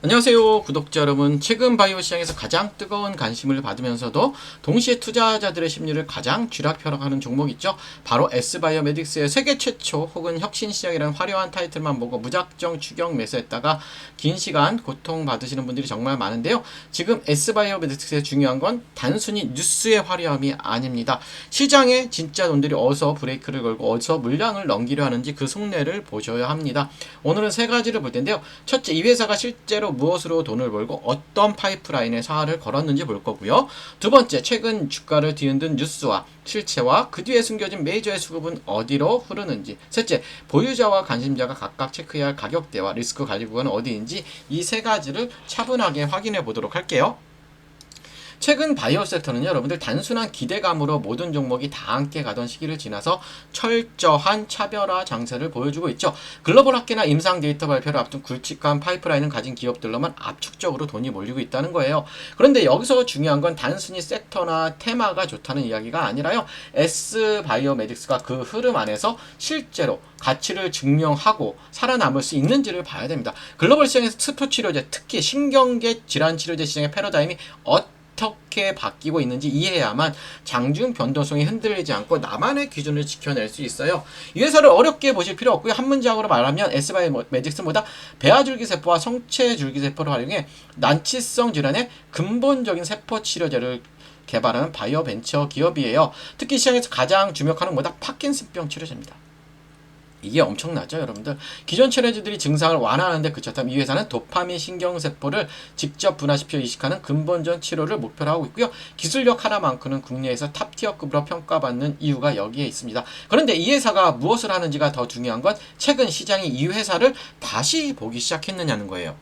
안녕하세요 구독자 여러분. 최근 바이오 시장에서 가장 뜨거운 관심을 받으면서도 동시에 투자자들의 심리를 가장 쥐락펴락하는 종목 있죠. 바로 S바이오메딕스의 세계 최초 혹은 혁신 시장이라는 화려한 타이틀만 보고 무작정 추격 매수했다가 긴 시간 고통받으시는 분들이 정말 많은데요. 지금 S바이오메딕스의 중요한 건 단순히 뉴스의 화려함이 아닙니다. 시장에 진짜 돈들이 어디서 브레이크를 걸고 어디서 물량을 넘기려 하는지 그 속내를 보셔야 합니다. 오늘은 세 가지를 볼 텐데요. 첫째, 이 회사가 실제로 무엇으로 돈을 벌고 어떤 파이프라인에 사활을 걸었는지 볼 거고요. 두 번째, 최근 주가를 뒤흔든 뉴스와 실체와 그 뒤에 숨겨진 메이저의 수급은 어디로 흐르는지. 셋째, 보유자와 관심자가 각각 체크해야 할 가격대와 리스크 관리 구간은 어디인지. 이 세 가지를 차분하게 확인해 보도록 할게요. 최근 바이오 섹터는요, 여러분들 단순한 기대감으로 모든 종목이 다 함께 가던 시기를 지나서 철저한 차별화 장세를 보여주고 있죠. 글로벌 학계나 임상 데이터 발표를 앞둔 굵직한 파이프라인을 가진 기업들로만 압축적으로 돈이 몰리고 있다는 거예요. 그런데 여기서 중요한 건 단순히 섹터나 테마가 좋다는 이야기가 아니라요, S바이오메딕스가 그 흐름 안에서 실제로 가치를 증명하고 살아남을 수 있는지를 봐야 됩니다. 글로벌 시장에서 스포 치료제, 특히 신경계 질환 치료제 시장의 패러다임이 어떻게 바뀌고 있는지 이해해야만 장중 변동성이 흔들리지 않고 나만의 기준을 지켜낼 수 있어요. 이 회사를 어렵게 보실 필요 없고요. 한 문장으로 말하면 S바이오메딕스보다 배아줄기세포와 성체줄기세포를 활용해 난치성 질환의 근본적인 세포 치료제를 개발하는 바이오 벤처 기업이에요. 특히 시장에서 가장 주목하는 뭐다? 파킨슨병 치료제입니다. 이게 엄청나죠, 여러분들. 기존 치료제들이 증상을 완화하는데 그쳤다면 이 회사는 도파민 신경세포를 직접 분화시켜 이식하는 근본적 치료를 목표로 하고 있고요. 기술력 하나만큼은 국내에서 탑티어급으로 평가받는 이유가 여기에 있습니다. 그런데 이 회사가 무엇을 하는지가 더 중요한 건 최근 시장이 이 회사를 다시 보기 시작했느냐는 거예요.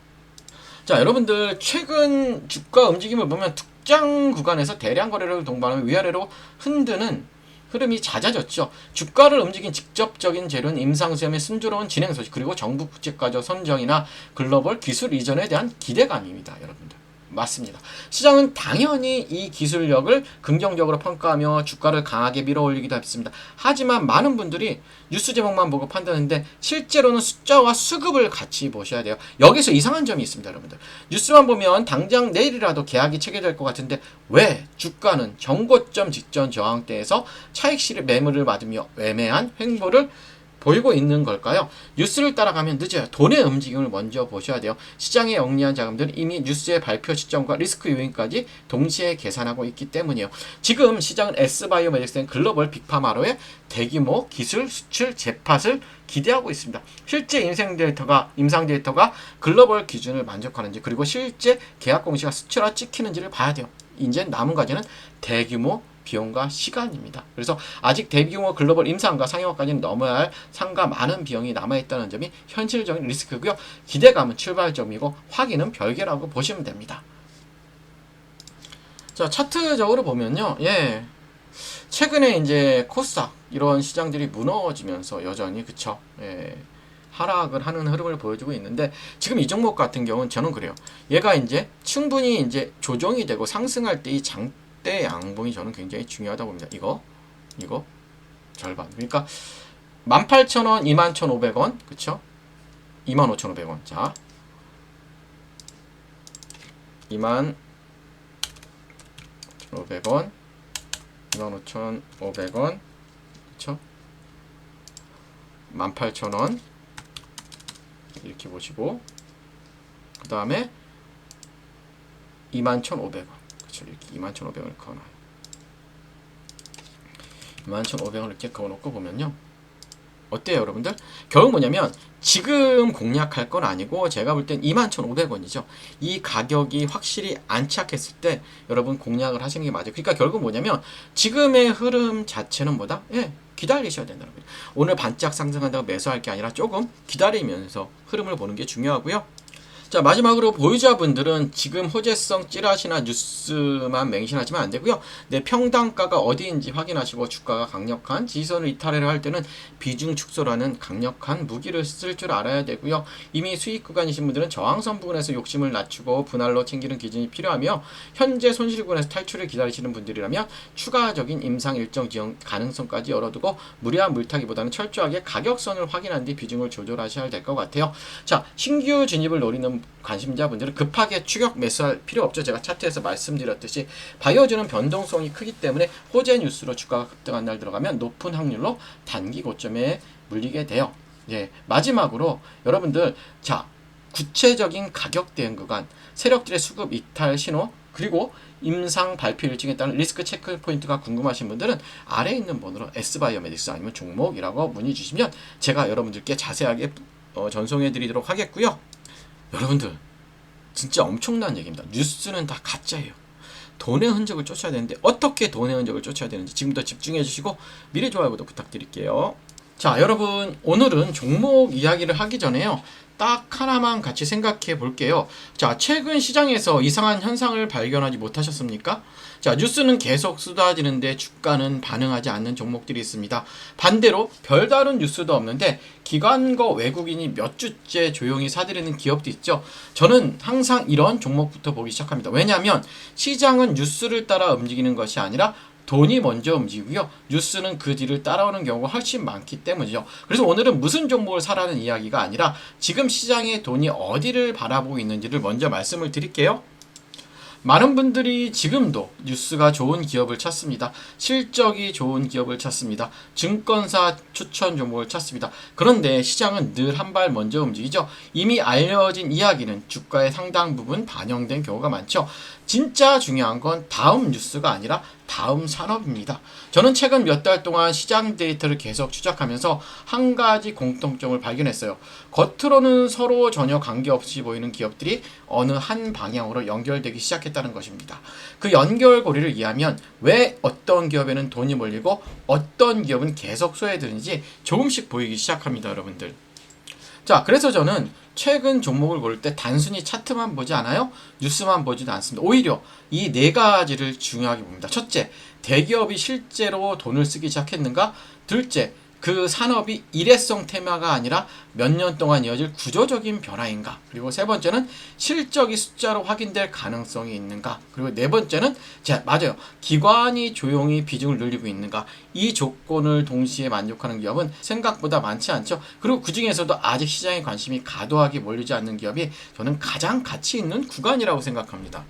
자, 여러분들 최근 주가 움직임을 보면 특정 구간에서 대량 거래를 동반하며 위아래로 흔드는 흐름이 잦아졌죠. 주가를 움직인 직접적인 재료는 임상시험의 순조로운 진행 소식, 그리고 정부 국제과적 선정이나 글로벌 기술 이전에 대한 기대감입니다. 여러분들. 맞습니다. 시장은 당연히 이 기술력을 긍정적으로 평가하며 주가를 강하게 밀어올리기도 했습니다. 하지만 많은 분들이 뉴스 제목만 보고 판단하는데 실제로는 숫자와 수급을 같이 보셔야 돼요. 여기서 이상한 점이 있습니다, 여러분들. 뉴스만 보면 당장 내일이라도 계약이 체결될 것 같은데 왜 주가는 정고점 직전 저항대에서 차익실의 매물을 맞으며 애매한 횡보를 보이고 있는 걸까요? 뉴스를 따라가면 늦어요. 돈의 움직임을 먼저 보셔야 돼요. 시장에 영리한 자금들은 이미 뉴스의 발표 시점과 리스크 요인까지 동시에 계산하고 있기 때문이에요. 지금 시장은 S바이오메딕스는 글로벌 빅파마로의 대규모 기술 수출 재팟을 기대하고 있습니다. 실제 임상 데이터가 글로벌 기준을 만족하는지, 그리고 실제 계약 공시가 수출화 찍히는지를 봐야 돼요. 이제 남은 과제는 대규모 비용과 시간입니다. 그래서 아직 대규모 글로벌 임상과 상용화까지는 넘어야 할 상가 많은 비용이 남아있다는 점이 현실적인 리스크고요. 기대감은 출발점이고 확인은 별개라고 보시면 됩니다. 자, 차트적으로 보면요, 최근에 이제 코스닥 이런 시장들이 무너지면서 여전히 그쵸, 하락을 하는 흐름을 보여주고 있는데, 지금 이 종목 같은 경우는 저는 그래요. 얘가 이제 충분히 이제 조정이 되고 상승할 때 이 장대 양봉이 저는 굉장히 중요하다고 봅니다. 이거 절반. 그러니까 18,000원, 21,500원, 그쵸? 25,500원. 자, 25,500원, 25,500원, 그쵸? 18,000원. 이렇게 보시고, 그 다음에 21,500원. 그쵸? 이렇게 21,500원을 그어놔요. 21,500원을 이렇게 그어놓고 보면요, 어때요, 여러분들? 결국 뭐냐면 지금 공략할 건 아니고 제가 볼 땐 21,500원이죠. 이 가격이 확실히 안착했을 때 여러분 공략을 하시는 게 맞아요. 그러니까 결국 뭐냐면 지금의 흐름 자체는 뭐다? 기다리셔야 된다는 거예요. 오늘 반짝 상승한다고 매수할 게 아니라 조금 기다리면서 흐름을 보는 게 중요하고요. 자, 마지막으로 보유자분들은 지금 호재성 찌라시나 뉴스만 맹신하시면 안 되고요. 내 평단가가 어디인지 확인하시고 주가가 강력한 지지선을 이탈하려 할 때는 비중 축소라는 강력한 무기를 쓸 줄 알아야 되고요. 이미 수익 구간이신 분들은 저항선 부분에서 욕심을 낮추고 분할로 챙기는 기준이 필요하며, 현재 손실구간에서 탈출을 기다리시는 분들이라면 추가적인 임상 일정 지연 가능성까지 열어두고 무리한 물타기보다는 철저하게 가격선을 확인한 뒤 비중을 조절하셔야 될 것 같아요. 자, 신규 진입을 노리는 관심자분들은 급하게 추격 매수할 필요 없죠. 제가 차트에서 말씀드렸듯이 바이오주는 변동성이 크기 때문에 호재 뉴스로 주가가 급등한 날 들어가면 높은 확률로 단기 고점에 물리게 돼요. 예, 마지막으로 여러분들 자 구체적인 가격 대응 구간, 세력들의 수급 이탈 신호, 그리고 임상 발표 일정에 따른 리스크 체크 포인트가 궁금하신 분들은 아래에 있는 번호로 S바이오메딕스 아니면 종목이라고 문의 주시면 제가 여러분들께 자세하게 전송해 드리도록 하겠고요. 여러분들 진짜 엄청난 얘기입니다. 뉴스는 다 가짜예요. 돈의 흔적을 쫓아야 되는데 어떻게 돈의 흔적을 쫓아야 되는지 지금부터 집중해 주시고 미리 좋아요 구독 부탁드릴게요. 자, 여러분 오늘은 종목 이야기를 하기 전에요. 딱 하나만 같이 생각해 볼게요. 자, 최근 시장에서 이상한 현상을 발견하지 못하셨습니까? 자, 뉴스는 계속 쏟아지는데 주가는 반응하지 않는 종목들이 있습니다. 반대로 별다른 뉴스도 없는데 기관과 외국인이 몇 주째 조용히 사들이는 기업도 있죠. 저는 항상 이런 종목부터 보기 시작합니다. 왜냐하면 시장은 뉴스를 따라 움직이는 것이 아니라 돈이 먼저 움직이고요. 뉴스는 그 뒤를 따라오는 경우가 훨씬 많기 때문이죠. 그래서 오늘은 무슨 종목을 사라는 이야기가 아니라 지금 시장의 돈이 어디를 바라보고 있는지를 먼저 말씀을 드릴게요. 많은 분들이 지금도 뉴스가 좋은 기업을 찾습니다. 실적이 좋은 기업을 찾습니다. 증권사 추천 종목을 찾습니다. 그런데 시장은 늘 한 발 먼저 움직이죠. 이미 알려진 이야기는 주가의 상당 부분 반영된 경우가 많죠. 진짜 중요한 건 다음 뉴스가 아니라 다음 산업입니다. 저는 최근 몇 달 동안 시장 데이터를 계속 추적하면서 한 가지 공통점을 발견했어요. 겉으로는 서로 전혀 관계없이 보이는 기업들이 어느 한 방향으로 연결되기 시작했다는 것입니다. 그 연결고리를 이해하면 왜 어떤 기업에는 돈이 몰리고 어떤 기업은 계속 소외되는지 조금씩 보이기 시작합니다, 여러분들. 자, 그래서 저는 최근 종목을 고를 때 단순히 차트만 보지 않아요. 뉴스만 보지도 않습니다. 오히려 이 네 가지를 중요하게 봅니다. 첫째, 대기업이 실제로 돈을 쓰기 시작했는가? 둘째, 그 산업이 일회성 테마가 아니라 몇 년 동안 이어질 구조적인 변화인가? 그리고 세 번째는 실적이 숫자로 확인될 가능성이 있는가? 그리고 네 번째는 맞아요. 기관이 조용히 비중을 늘리고 있는가? 이 조건을 동시에 만족하는 기업은 생각보다 많지 않죠. 그리고 그 중에서도 아직 시장에 관심이 과도하게 몰리지 않는 기업이 저는 가장 가치 있는 구간이라고 생각합니다.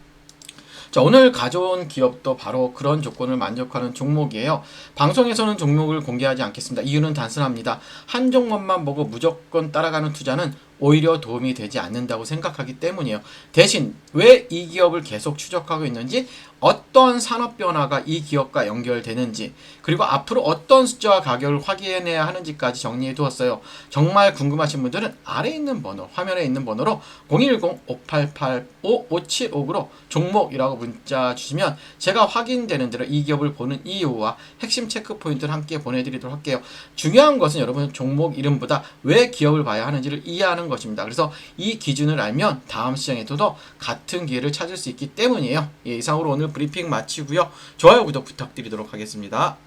자, 오늘 가져온 기업도 바로 그런 조건을 만족하는 종목이에요. 방송에서는 종목을 공개하지 않겠습니다. 이유는 단순합니다. 한 종목만 보고 무조건 따라가는 투자는 오히려 도움이 되지 않는다고 생각하기 때문이에요. 대신 왜 이 기업을 계속 추적하고 있는지, 어떤 산업 변화가 이 기업과 연결되는지, 그리고 앞으로 어떤 숫자와 가격을 확인해야 하는지까지 정리해 두었어요. 정말 궁금하신 분들은 아래에 있는 번호, 화면에 있는 번호로 010-588-5575로 종목이라고 문자 주시면 제가 확인되는 대로 이 기업을 보는 이유와 핵심 체크 포인트를 함께 보내드리도록 할게요. 중요한 것은 여러분 종목 이름보다 왜 기업을 봐야 하는지를 이해하는 것입니다. 그래서 이 기준을 알면 다음 시장에서도 같은 기회를 찾을 수 있기 때문이에요. 예, 이상으로 오늘 브리핑 마치고요. 좋아요, 구독 부탁드리도록 하겠습니다.